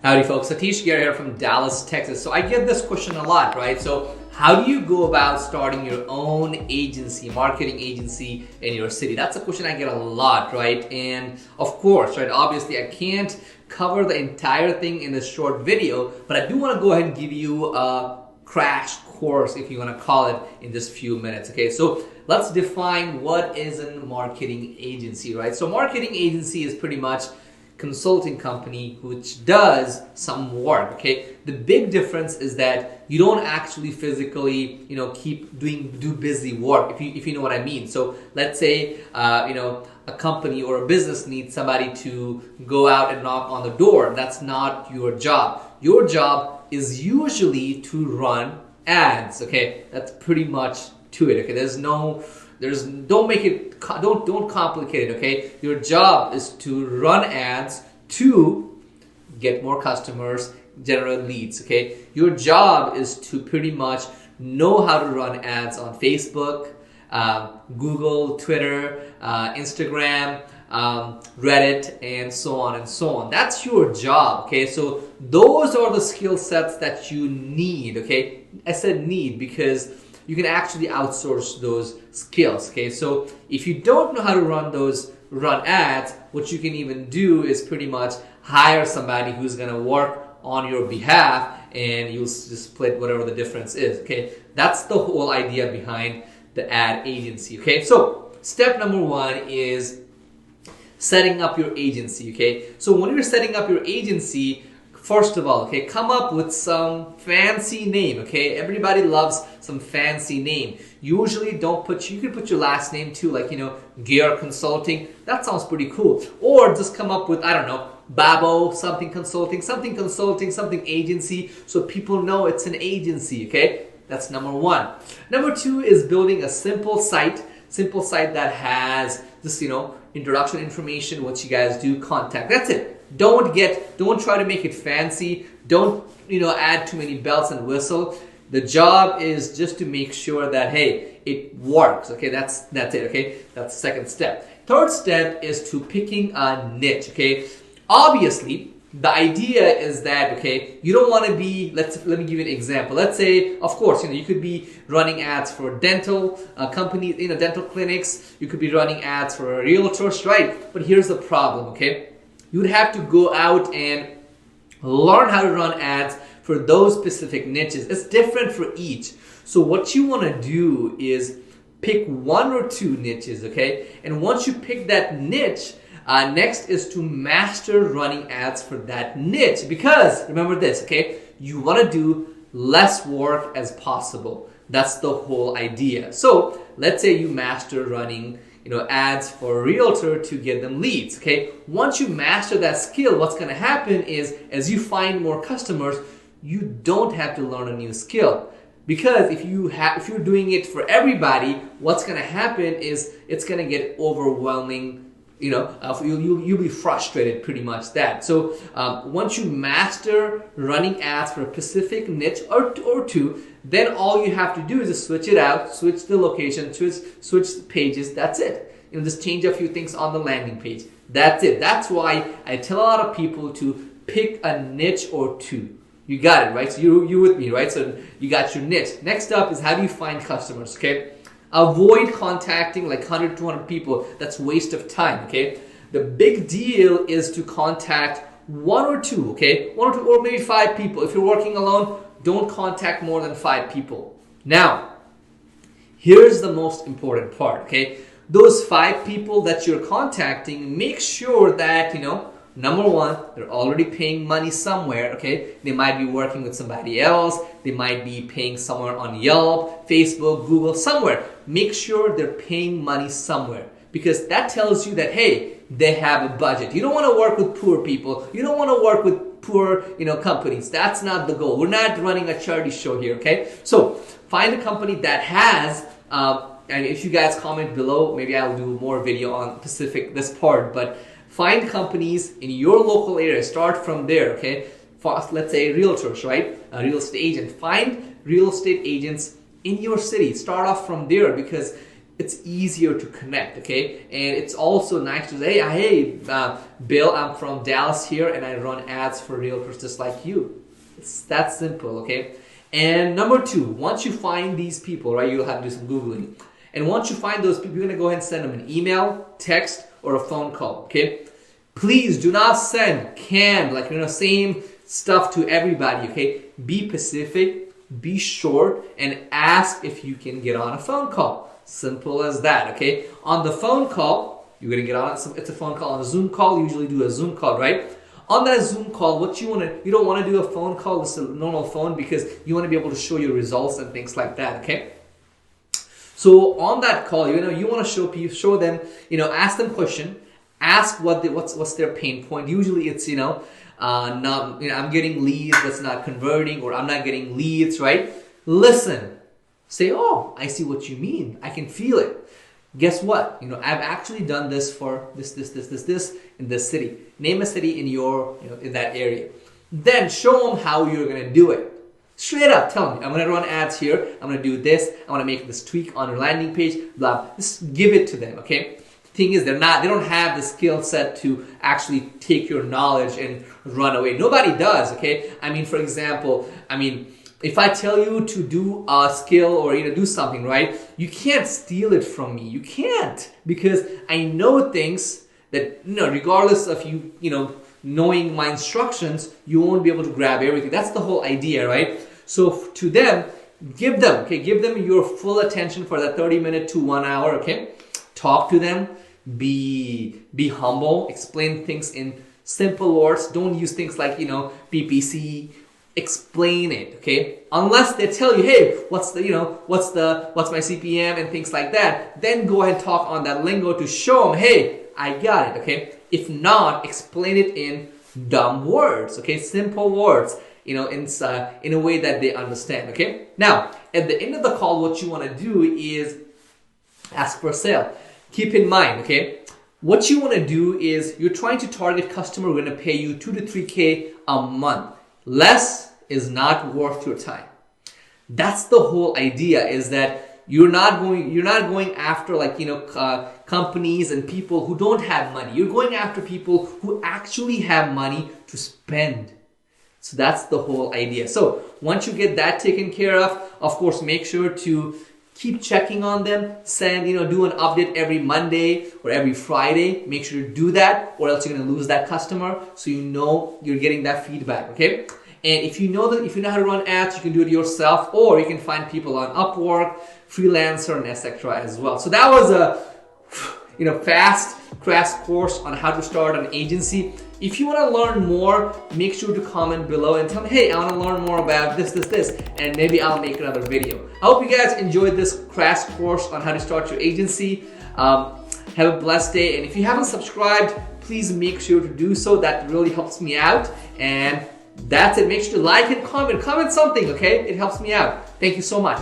Howdy folks, Satish Gare here from Dallas, Texas. So I get this question a lot, right? So how do you go about starting your own agency, marketing agency in your city? That's a question I get a lot, right? And of course, right, obviously I can't cover the entire thing in this short video, but I do want to go ahead and give you a crash course, if you want to call it, in just a few minutes. Okay, so let's define what is a marketing agency, right? So marketing agency is pretty much consulting company which does some work. Okay, the big difference is that you don't actually physically do busy work, if you know what I mean. So let's say a company or a business needs somebody to go out and knock on the door. That's not your job. Your job is usually to run ads. Okay, that's pretty much to it. Okay, don't complicate it. Okay, your job is to run ads to get more customers, generate leads. Okay, your job is to pretty much know how to run ads on Facebook, Google, Twitter, Instagram, Reddit, and so on and so on. That's your job. Okay, so those are the skill sets that you need. Okay, I said need because you can actually outsource those skills. Okay, so if you don't know how to run ads, what you can even do is pretty much hire somebody who's going to work on your behalf, and you'll just split whatever the difference is. Okay, that's the whole idea behind the ad agency. Okay, so step number one is setting up your agency. Okay, so when you're setting up your agency, first of all, okay, come up with some fancy name. Okay, everybody loves some fancy name. Usually you can put your last name too, like Gear Consulting. That sounds pretty cool. Or just come up with, I don't know, Babo something consulting, something agency, so people know it's an agency. Okay, that's number one. Number two is building a simple site that has just introduction information, what you guys do, contact. That's it. Don't try to make it fancy. Don't add too many bells and whistles. The job is just to make sure that, hey, it works. Okay, that's it. Okay, that's the second step. Third step is to picking a niche. Okay, obviously the idea is that, okay, you don't want to be, let me give you an example. Let's say, of course, you could be running ads for dental companies, dental clinics. You could be running ads for realtors, right? But here's the problem. Okay, you would have to go out and learn how to run ads for those specific niches. It's different for each. So what you want to do is pick one or two niches, okay? And once you pick that niche, next is to master running ads for that niche. Because remember this, okay? You want to do less work as possible. That's the whole idea. So let's say you master running ads for a realtor to get them leads. Okay, once you master that skill, what's going to happen is, as you find more customers, you don't have to learn a new skill. Because if you're doing it for everybody, what's going to happen is it's going to get overwhelming. You'll be frustrated, pretty much that. So once you master running ads for a specific niche or two, then all you have to do is just switch it out, switch the location, switch the pages. That's it. Just change a few things on the landing page. That's it. That's why I tell a lot of people to pick a niche or two. You got it, right? So you with me, right? So you got your niche. Next up is, how do you find customers? Okay, avoid contacting like 100, 200 people. That's waste of time. Okay, the big deal is to contact one or two. Okay, one or two, or maybe 5 people. If you're working alone, don't contact more than 5 people. Now, here's the most important part. Okay, those 5 people that you're contacting, make sure that number one, they're already paying money somewhere. Okay, they might be working with somebody else. They might be paying somewhere on Yelp, Facebook, Google, somewhere. Make sure they're paying money somewhere, because that tells you that, hey, they have a budget. You don't want to work with poor people. You don't want to work with poor companies. That's not the goal. We're not running a charity show here. Okay, so find a company that has and if you guys comment below, maybe I'll do more video on this part, but find companies in your local area. Start from there. Okay, let's say realtors, right? A real estate agent. Find real estate agents in your city. Start off from there, because it's easier to connect, okay? And it's also nice to say, hey, Bill, I'm from Dallas here, and I run ads for realtors just like you. It's that simple, okay? And number two, once you find these people, right, you'll have to do some Googling. And once you find those people, you're going to go ahead and send them an email, text, or a phone call, okay? Please do not send canned, same stuff to everybody, okay? Be specific, be short, and ask if you can get on a phone call. Simple as that, okay? On the phone call, you're going to get on it. It's a phone call. On a Zoom call, you usually do a Zoom call, right? On that Zoom call, you don't want to do a phone call, it's a normal phone, because you want to be able to show your results and things like that, okay? So on that call, you want to show them, ask them question, ask what's their pain point. Usually it's, I'm getting leads that's not converting, or I'm not getting leads, right? Listen. Say, oh, I see what you mean. I can feel it. Guess what? I've actually done this for this in this city. Name a city in that area. Then show them how you're going to do it. Straight up, tell them, I'm going to run ads here. I'm going to do this. I want to make this tweak on your landing page. Blah. Just give it to them, okay? The thing is, they don't have the skill set to actually take your knowledge and run away. Nobody does, okay? For example, if I tell you to do a skill or do something, right, you can't steal it from me. You can't, because I know things that regardless of you knowing my instructions, you won't be able to grab everything. That's the whole idea, right? So to them, give them your full attention for that 30-minute to 1 hour, okay? Talk to them, be humble, explain things in simple words. Don't use things like PPC. Explain it, okay? Unless they tell you, hey, what's my CPM and things like that, then go ahead and talk on that lingo to show them, hey, I got it, okay? If not, explain it in dumb words, okay? Simple words, in a way that they understand, okay? Now, at the end of the call, what you want to do is ask for a sale. Keep in mind, okay? What you want to do is you're trying to target customer who are going to pay you $2 to $3K a month. Less is not worth your time. That's the whole idea, is that you're not going after companies and people who don't have money. You're going after people who actually have money to spend. So that's the whole idea. So once you get that taken care of course, make sure to keep checking on them. Send, do an update every Monday or every Friday. Make sure to do that, or else you're going to lose that customer. So you're getting that feedback, okay? And if you know how to run ads, you can do it yourself, or you can find people on Upwork, Freelancer, and etc. as well. So that was a fast crash course on how to start an agency. If you want to learn more, make sure to comment below and tell me, hey, I want to learn more about this, and maybe I'll make another video. I hope you guys enjoyed this crash course on how to start your agency. Have a blessed day, and if you haven't subscribed, please make sure to do so. That really helps me out. And that's it. Make sure to like and comment something, okay? It helps me out. Thank you so much.